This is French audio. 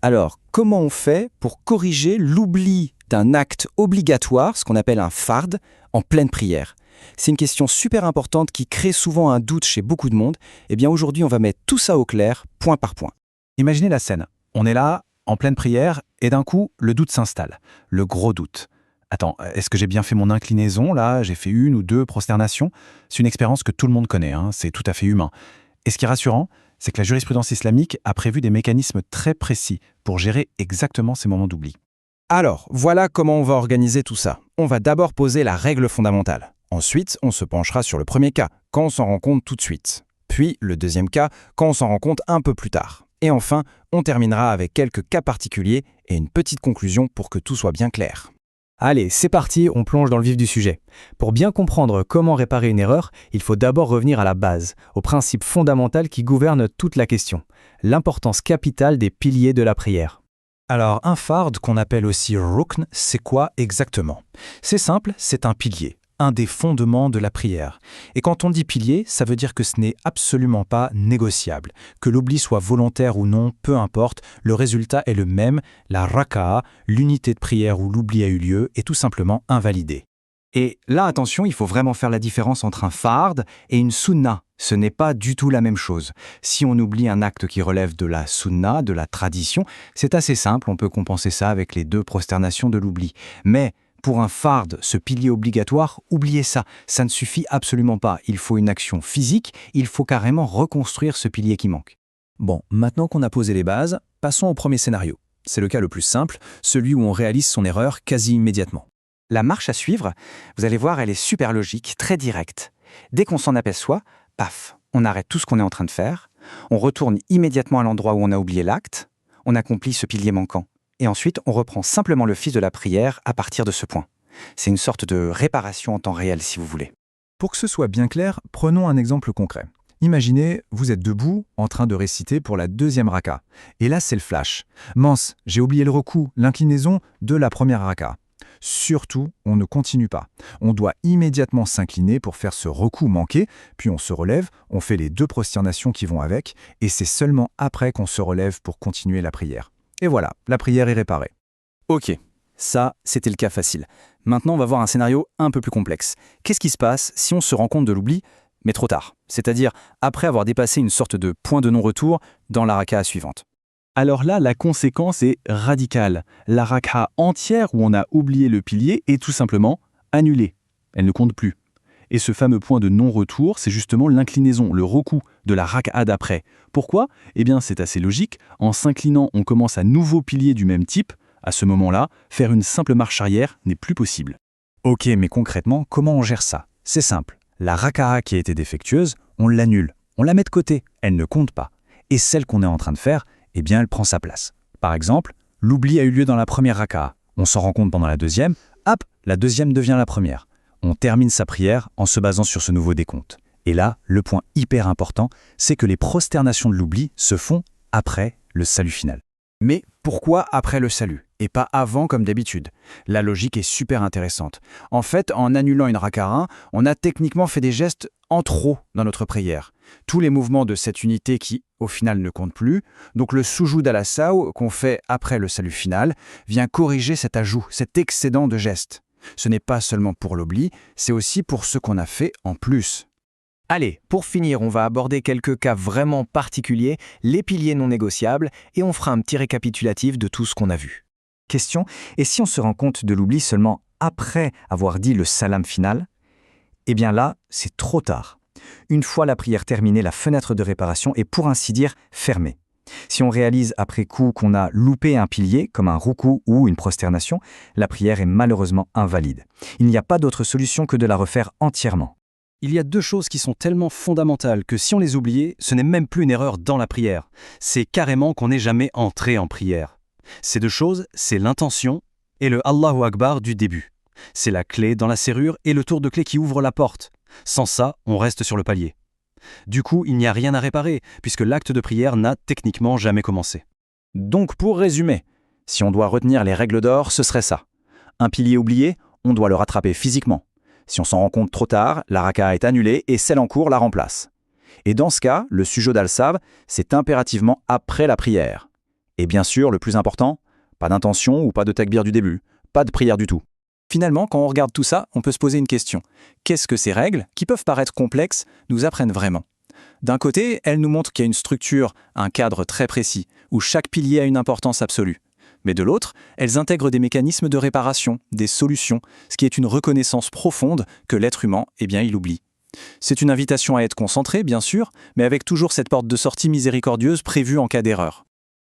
Alors, comment on fait pour corriger l'oubli d'un acte obligatoire, ce qu'on appelle un fard, en pleine prière? C'est une question super importante qui crée souvent un doute chez beaucoup de monde. Eh bien aujourd'hui, on va mettre tout ça au clair, point par point. Imaginez la scène. On est là, en pleine prière, et d'un coup, le doute s'installe. Le gros doute. Attends, est-ce que j'ai bien fait mon inclinaison, là? J'ai fait 1 ou 2 prosternations? C'est une expérience que tout le monde connaît, c'est tout à fait humain. Et ce qui est rassurant, c'est que la jurisprudence islamique a prévu des mécanismes très précis pour gérer exactement ces moments d'oubli. Alors, voilà comment on va organiser tout ça. On va d'abord poser la règle fondamentale. Ensuite, on se penchera sur le premier cas, quand on s'en rend compte tout de suite. Puis, le deuxième cas, quand on s'en rend compte un peu plus tard. Et enfin, on terminera avec quelques cas particuliers et une petite conclusion pour que tout soit bien clair. Allez, c'est parti, on plonge dans le vif du sujet. Pour bien comprendre comment réparer une erreur, il faut d'abord revenir à la base, au principe fondamental qui gouverne toute la question, l'importance capitale des piliers de la prière. Alors, un fard, qu'on appelle aussi rukn, c'est quoi exactement? C'est simple, c'est un pilier, un des fondements de la prière. Et quand on dit pilier, ça veut dire que ce n'est absolument pas négociable. Que l'oubli soit volontaire ou non, peu importe, le résultat est le même, la raka'a, l'unité de prière où l'oubli a eu lieu, est tout simplement invalidée. Et là, attention, il faut vraiment faire la différence entre un fard et une sunna. Ce n'est pas du tout la même chose. Si on oublie un acte qui relève de la sunna, de la tradition, c'est assez simple, on peut compenser ça avec les 2 prosternations de l'oubli. Mais pour un fard, ce pilier obligatoire, oubliez ça, ça ne suffit absolument pas. Il faut une action physique, il faut carrément reconstruire ce pilier qui manque. Bon, maintenant qu'on a posé les bases, passons au premier scénario. C'est le cas le plus simple, celui où on réalise son erreur quasi immédiatement. La marche à suivre, vous allez voir, elle est super logique, très directe. Dès qu'on s'en aperçoit, paf, on arrête tout ce qu'on est en train de faire, on retourne immédiatement à l'endroit où on a oublié l'acte, on accomplit ce pilier manquant. Et ensuite, on reprend simplement le fil de la prière à partir de ce point. C'est une sorte de réparation en temps réel, si vous voulez. Pour que ce soit bien clair, prenons un exemple concret. Imaginez, vous êtes debout, en train de réciter pour la 2e raka. Et là, c'est le flash. Mince, j'ai oublié le recoup, l'inclinaison de la première raka. Surtout, on ne continue pas. On doit immédiatement s'incliner pour faire ce recoup manqué, puis on se relève, on fait les 2 prosternations qui vont avec, et c'est seulement après qu'on se relève pour continuer la prière. Et voilà, la prière est réparée. Ok, ça, c'était le cas facile. Maintenant, on va voir un scénario un peu plus complexe. Qu'est-ce qui se passe si on se rend compte de l'oubli, mais trop tard? C'est-à-dire après avoir dépassé une sorte de point de non-retour dans la raka'a suivante. Alors là, la conséquence est radicale. La raka'a entière où on a oublié le pilier est tout simplement annulée. Elle ne compte plus. Et ce fameux point de non-retour, c'est justement l'inclinaison, le recoup de la raka'a d'après. Pourquoi? Eh bien, c'est assez logique. En s'inclinant, on commence à nouveau pilier du même type. À ce moment-là, faire une simple marche arrière n'est plus possible. Ok, mais concrètement, comment on gère ça? C'est simple. La raka'a qui a été défectueuse, on l'annule. On la met de côté. Elle ne compte pas. Et celle qu'on est en train de faire, eh bien, elle prend sa place. Par exemple, l'oubli a eu lieu dans la première raka'a. On s'en rend compte pendant la deuxième. Hop, la deuxième devient la première. On termine sa prière en se basant sur ce nouveau décompte. Et là, le point hyper important, c'est que les prosternations de l'oubli se font après le salut final. Mais pourquoi après le salut et pas avant comme d'habitude? La logique est super intéressante. En fait, en annulant une raka'a, on a techniquement fait des gestes en trop dans notre prière. Tous les mouvements de cette unité qui, au final, ne comptent plus. Donc le sujoud ala saw qu'on fait après le salut final vient corriger cet ajout, cet excédent de gestes. Ce n'est pas seulement pour l'oubli, c'est aussi pour ce qu'on a fait en plus. Allez, pour finir, on va aborder quelques cas vraiment particuliers, les piliers non négociables, et on fera un petit récapitulatif de tout ce qu'on a vu. Question, et si on se rend compte de l'oubli seulement après avoir dit le salam final? Eh bien là, c'est trop tard. Une fois la prière terminée, la fenêtre de réparation est pour ainsi dire fermée. Si on réalise après coup qu'on a loupé un pilier, comme un ruku ou une prosternation, la prière est malheureusement invalide. Il n'y a pas d'autre solution que de la refaire entièrement. Il y a 2 choses qui sont tellement fondamentales que si on les oubliait, ce n'est même plus une erreur dans la prière. C'est carrément qu'on n'est jamais entré en prière. Ces 2 choses, c'est l'intention et le Allahu Akbar du début. C'est la clé dans la serrure et le tour de clé qui ouvre la porte. Sans ça, on reste sur le palier. Du coup, il n'y a rien à réparer, puisque l'acte de prière n'a techniquement jamais commencé. Donc pour résumer, si on doit retenir les règles d'or, ce serait ça. Un pilier oublié, on doit le rattraper physiquement. Si on s'en rend compte trop tard, la raka'a est annulée et celle en cours la remplace. Et dans ce cas, le sujoud al-saw, c'est impérativement après la prière. Et bien sûr, le plus important, pas d'intention ou pas de takbir du début, pas de prière du tout. Finalement, quand on regarde tout ça, on peut se poser une question. Qu'est-ce que ces règles, qui peuvent paraître complexes, nous apprennent vraiment ? D'un côté, elles nous montrent qu'il y a une structure, un cadre très précis, où chaque pilier a une importance absolue. Mais de l'autre, elles intègrent des mécanismes de réparation, des solutions, ce qui est une reconnaissance profonde que l'être humain, il oublie. C'est une invitation à être concentré, bien sûr, mais avec toujours cette porte de sortie miséricordieuse prévue en cas d'erreur.